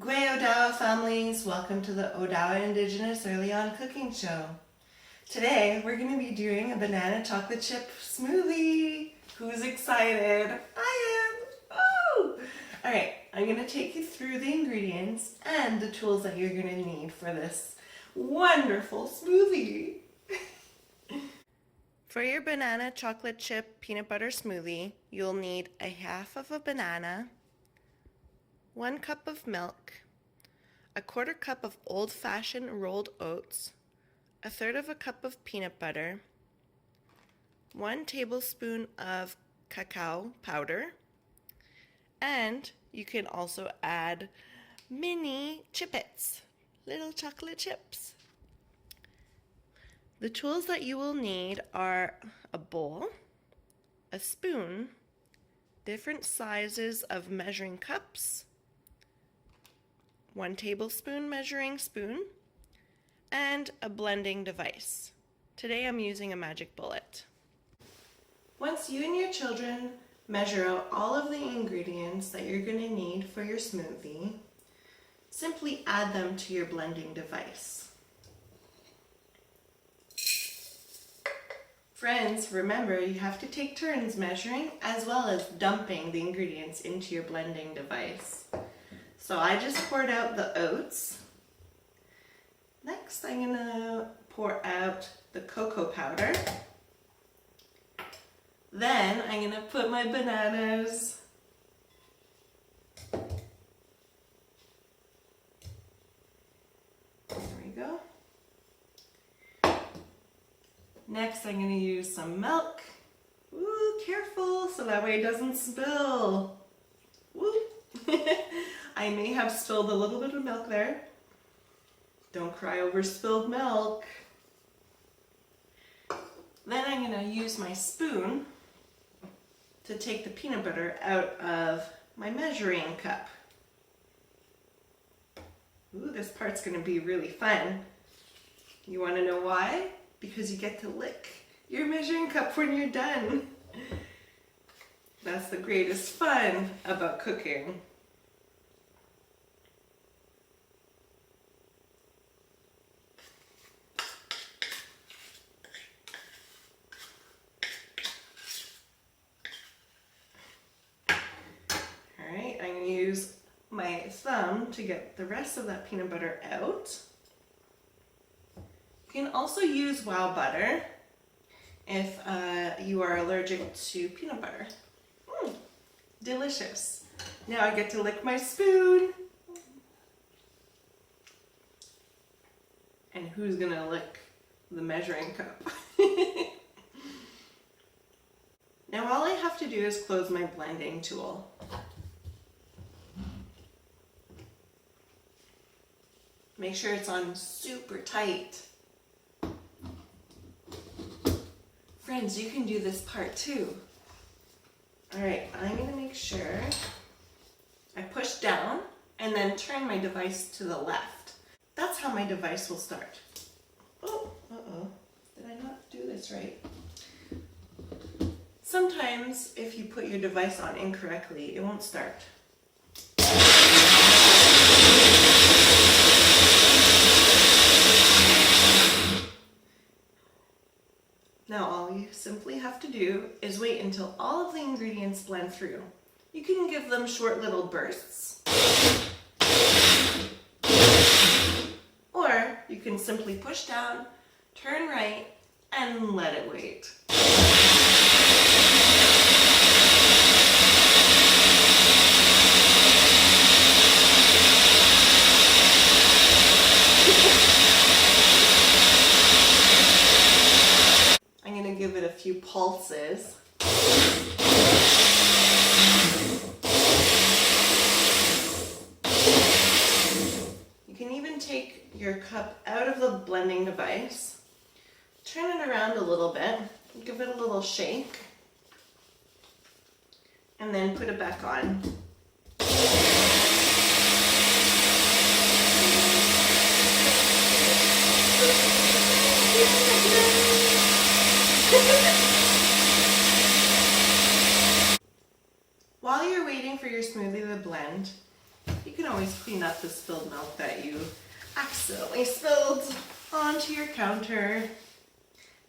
Odawa families, welcome to the Odawa Indigenous EarlyON cooking show. Today we're going to be doing a banana chocolate chip smoothie. Who's excited? I am! Oh! Alright, I'm going to take you through the ingredients and the tools that you're going to need for this wonderful smoothie. For your banana chocolate chip peanut butter smoothie, you'll need a half of a banana, 1 cup of milk, a 1/4 cup of old-fashioned rolled oats, 1/3 cup of peanut butter, 1 tablespoon of cacao powder, and you can also add mini chippets, little chocolate chips. The tools that you will need are a bowl, a spoon, different sizes of measuring cups, 1 tablespoon measuring spoon, and a blending device. Today I'm using a magic bullet. Once you and your children measure out all of the ingredients that you're going to need for your smoothie, simply add them to your blending device. Friends, remember you have to take turns measuring as well as dumping the ingredients into your blending device. So I just poured out the oats. Next I'm going to pour out the cocoa powder. Then I'm going to put my bananas. There we go. Next I'm going to use some milk. Ooh, careful so that way it doesn't spill. Woo. I may have spilled a little bit of milk there. Don't cry over spilled milk. Then I'm going to use my spoon to take the peanut butter out of my measuring cup. Ooh, this part's going to be really fun. You want to know why? Because you get to lick your measuring cup when you're done. That's the greatest fun about cooking. Alright, I'm going to use my thumb to get the rest of that peanut butter out. You can also use wow butter if you are allergic to peanut butter. Delicious. Now I get to lick my spoon. And who's gonna lick the measuring cup? Now all I have to do is close my blending tool. Make sure it's on super tight. Friends, you can do this part too. Alright, I'm going to make sure I push down and then turn my device to the left. That's how my device will start. Oh, uh-oh. Did I not do this right? Sometimes if you put your device on incorrectly, it won't start. Now all you simply have to do is wait until all of the ingredients blend through. You can give them short little bursts, or you can simply push down, turn right, and let it wait. Give it a few pulses. You can even take your cup out of the blending device, turn it around a little bit, give it a little shake, and then put it back on. While you're waiting for your smoothie to blend, You can always clean up the spilled milk that you accidentally spilled onto your counter.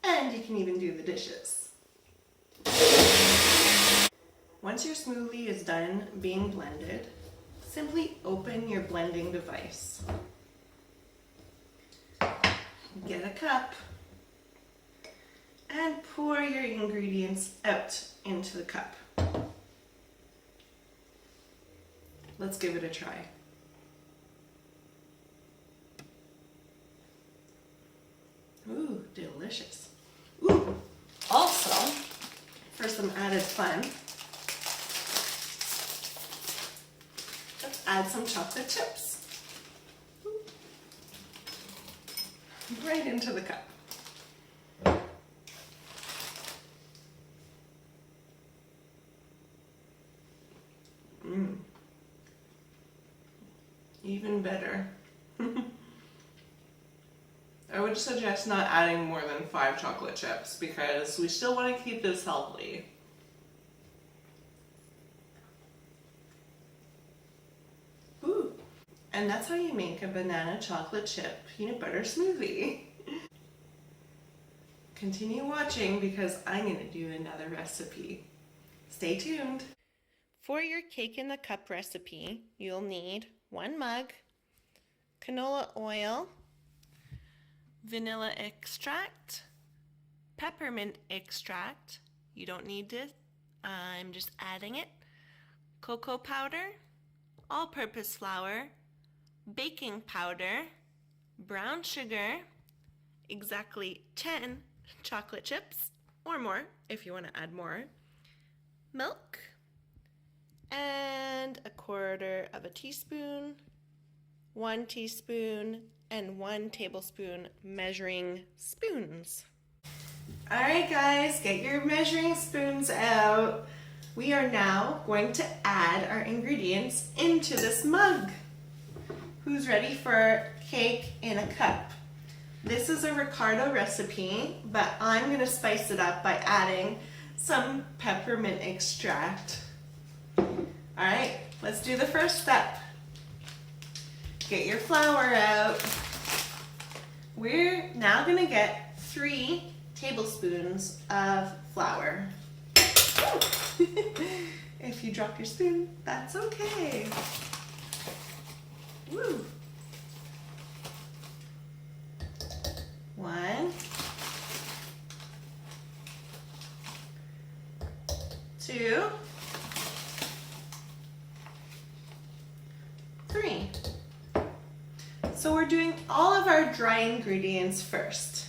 And you can even do the dishes. Once your smoothie is done being blended, simply open your blending device. Get a cup and pour your ingredients out into the cup. Let's give it a try. Ooh, delicious. Ooh, also, for some added fun, let's add some chocolate chips. Right into the cup. Even better. I would suggest not adding more than 5 chocolate chips because we still want to keep this healthy. Ooh, and that's how you make a banana chocolate chip peanut butter smoothie. Continue watching because I'm going to do another recipe. Stay tuned. For your cake in the cup recipe, you'll need 1 mug, canola oil, vanilla extract, peppermint extract. You don't need it, I'm just adding it. Cocoa powder, all-purpose flour, baking powder, brown sugar, exactly 10 chocolate chips, or more if you want to add more, milk, and 1/4 teaspoon, 1 teaspoon, and 1 tablespoon measuring spoons. Alright guys, get your measuring spoons out. We are now going to add our ingredients into this mug. Who's ready for cake in a cup? This is a Ricardo recipe, but I'm going to spice it up by adding some peppermint extract. Alright, let's do the first step. Get your flour out. We're now going to get 3 tablespoons of flour. If you drop your spoon, that's okay. Woo. 1, 2, 3. So we're doing all of our dry ingredients first.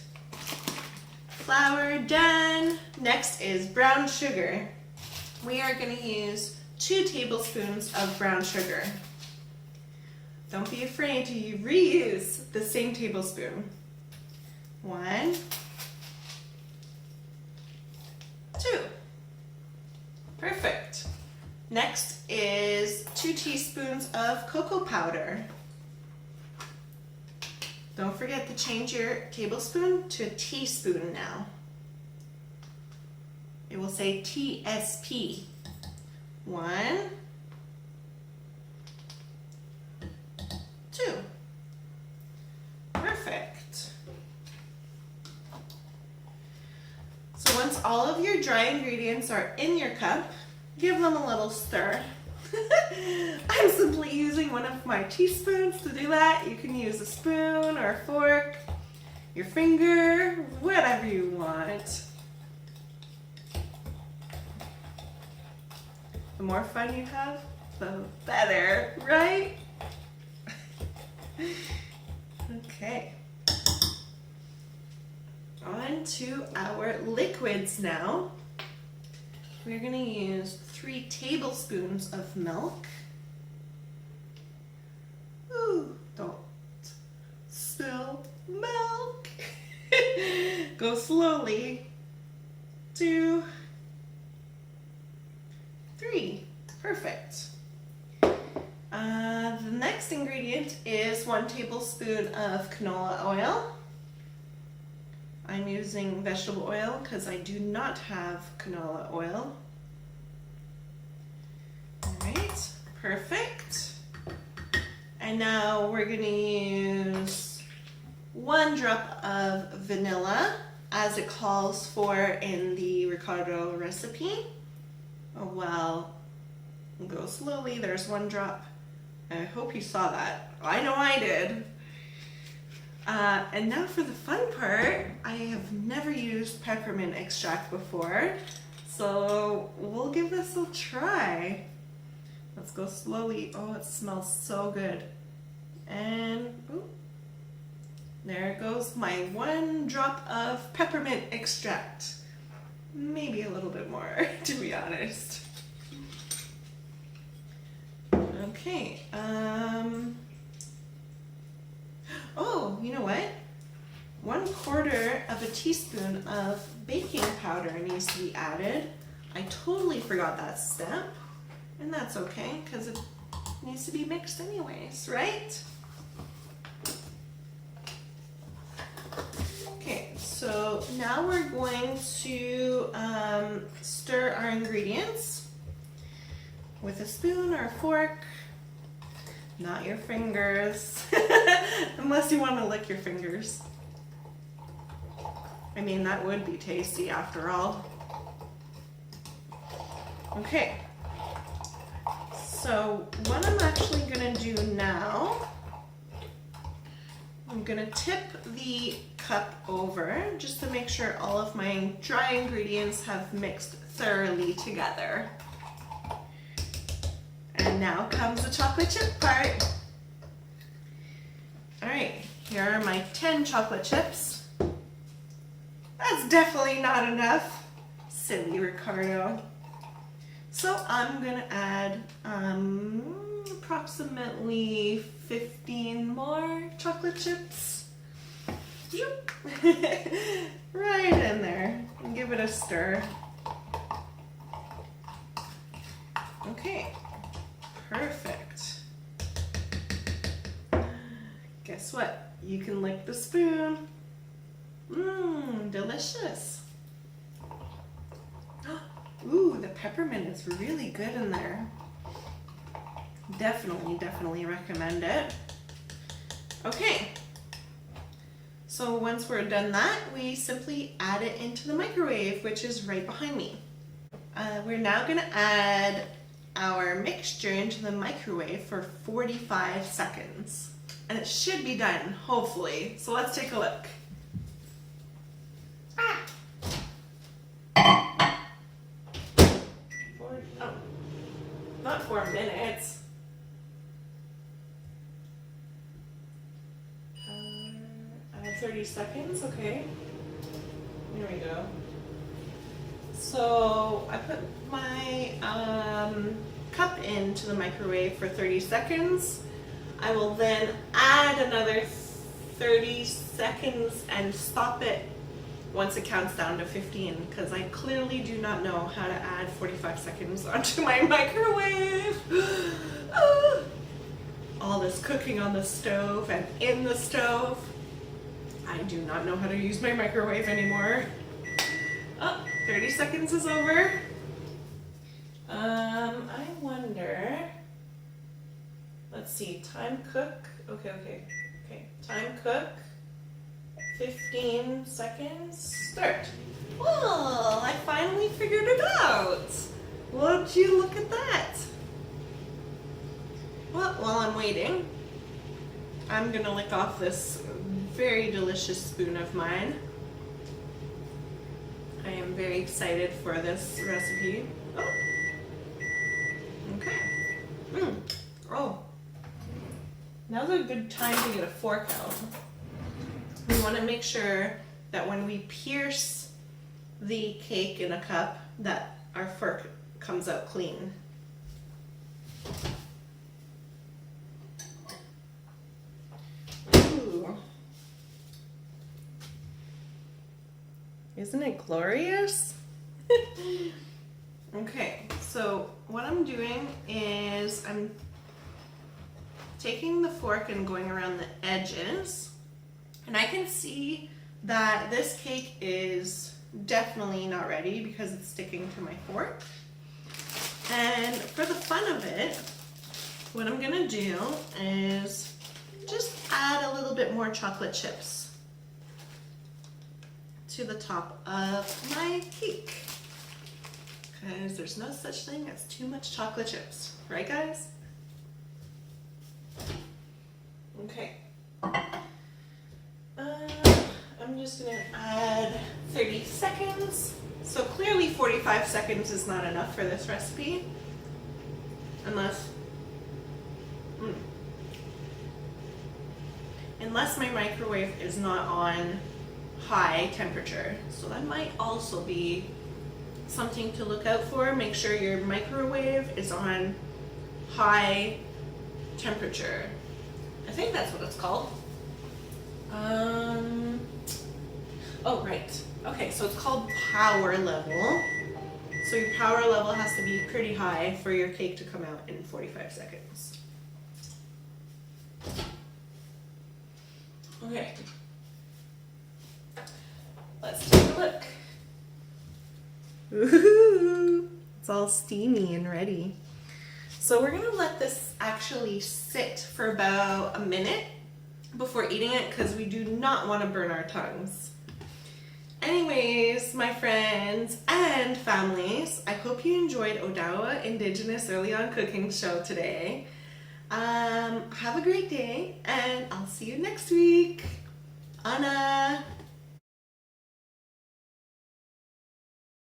Flour done. Next is brown sugar. We are going to use 2 tablespoons of brown sugar. Don't be afraid to reuse the same tablespoon. 1, 2. Perfect. Next is 2 teaspoons of cocoa powder. Don't forget to change your tablespoon to a teaspoon now. It will say TSP. 1, 2. Perfect. So once all of your dry ingredients are in your cup, give them a little stir. I'm simply using one of my teaspoons to do that. You can use a spoon or a fork, your finger, whatever you want. The more fun you have, the better, right? Okay. On to our liquids now. We're going to use 3 tablespoons of milk. Ooh, don't spill milk. Go slowly. 2, 3. Perfect. The next ingredient is 1 tablespoon of canola oil. I'm using vegetable oil because I do not have canola oil. All right, perfect. And now we're gonna use 1 drop of vanilla as it calls for in the Ricardo recipe. Oh, well, go slowly, there's 1 drop. I hope you saw that. I know I did. And now for the fun part, I have never used peppermint extract before, so we'll give this a try. Let's go slowly. Oh, it smells so good. And ooh, there goes my 1 drop of peppermint extract. Maybe a little bit more, to be honest. Okay, oh, you know what? 1/4 of a teaspoon of baking powder needs to be added. I totally forgot that step, and that's okay, because it needs to be mixed anyways, right? Okay, so now we're going to stir our ingredients with a spoon or a fork. Not your fingers, unless you want to lick your fingers. I mean, that would be tasty after all. Okay, so what I'm actually gonna do now, I'm gonna tip the cup over just to make sure all of my dry ingredients have mixed thoroughly together. And now comes the chocolate chip part. All right, here are my 10 chocolate chips. That's definitely not enough. Silly Ricardo. So I'm gonna add approximately 15 more chocolate chips. Right in there. And give it a stir. Okay. Perfect. Guess what? You can lick the spoon. Mmm, delicious. Ooh, the peppermint is really good in there. Definitely recommend it. Okay. So once we're done that, we simply add it into the microwave, which is right behind me. We're now gonna add our mixture into the microwave for 45 seconds. And it should be done, hopefully. So let's take a look. Not 4 minutes. 30 seconds, okay. Here we go. So I put my cup into the microwave for 30 seconds. I will then add another 30 seconds and stop it once it counts down to 15, because I clearly do not know how to add 45 seconds onto my microwave. All this cooking on the stove and in the stove. I do not know how to use my microwave anymore. Oh, 30 seconds is over. I wonder, let's see, time cook, okay, time cook, 15 seconds, start. Oh, I finally figured it out. Would you look at that? Well, while I'm waiting, I'm gonna lick off this very delicious spoon of mine. I am very excited for this recipe. Oh. Okay. Oh. Now's a good time to get a fork out. We want to make sure that when we pierce the cake in a cup, that our fork comes out clean. Ooh. Isn't it glorious? Okay, so what I'm doing is I'm taking the fork and going around the edges, and I can see that this cake is definitely not ready because it's sticking to my fork. And for the fun of it, what I'm gonna do is just add a little bit more chocolate chips to the top of my cake, because there's no such thing as too much chocolate chips, right guys? Okay. I'm just gonna add 30 seconds. So clearly 45 seconds is not enough for this recipe, unless my microwave is not on high temperature. So that might also be something to look out for. Make sure your microwave is on high temperature. I think that's what it's called. Oh, right. Okay, so it's called power level. So your power level has to be pretty high for your cake to come out in 45 seconds. Okay. Let's take a look. Ooh, it's all steamy and ready. So we're gonna let this actually sit for about a minute before eating it, because we do not want to burn our tongues. Anyways, my friends and families, I hope you enjoyed Odawa Indigenous EarlyON cooking show today. Have a great day, and I'll see you next week. Anna!